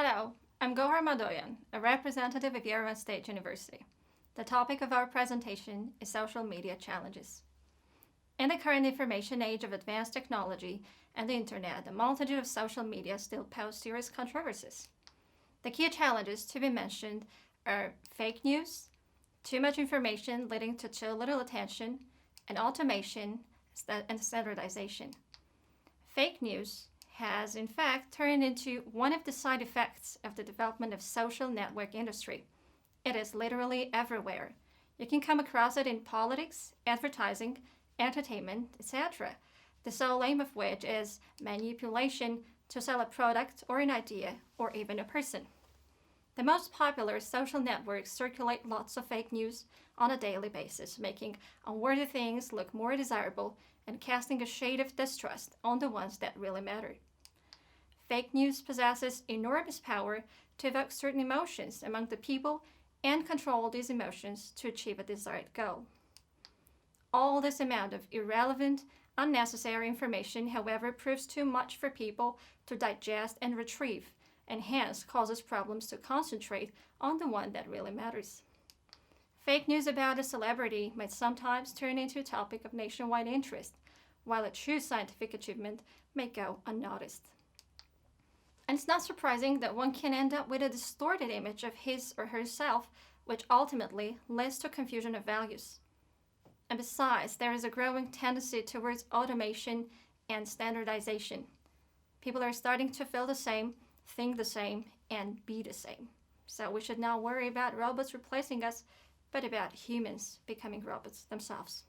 Hello, I'm Gohar Madoyan, a representative of Yerevan State University. The topic of our presentation is social media challenges. In the current information age of advanced technology and the internet, a multitude of social media still pose serious controversies. The key challenges to be mentioned are fake news, too much information leading to too little attention, and automation and standardization. Fake news has in fact turned into one of the side effects of the development of social network industry. It is literally everywhere. You can come across it in politics, advertising, entertainment, etc. The sole aim of which is manipulation to sell a product or an idea or even a person. The most popular social networks circulate lots of fake news on a daily basis, making unworthy things look more desirable and casting a shade of distrust on the ones that really matter. Fake news possesses enormous power to evoke certain emotions among the people and control these emotions to achieve a desired goal. All this amount of irrelevant, unnecessary information, however, proves too much for people to digest and retrieve, and hence causes problems to concentrate on the one that really matters. Fake news about a celebrity might sometimes turn into a topic of nationwide interest, while a true scientific achievement may go unnoticed. And it's not surprising that one can end up with a distorted image of his or herself, which ultimately leads to confusion of values. And besides, there is a growing tendency towards automation and standardization. People are starting to feel the same, think the same, and be the same. So we should not worry about robots replacing us, but about humans becoming robots themselves.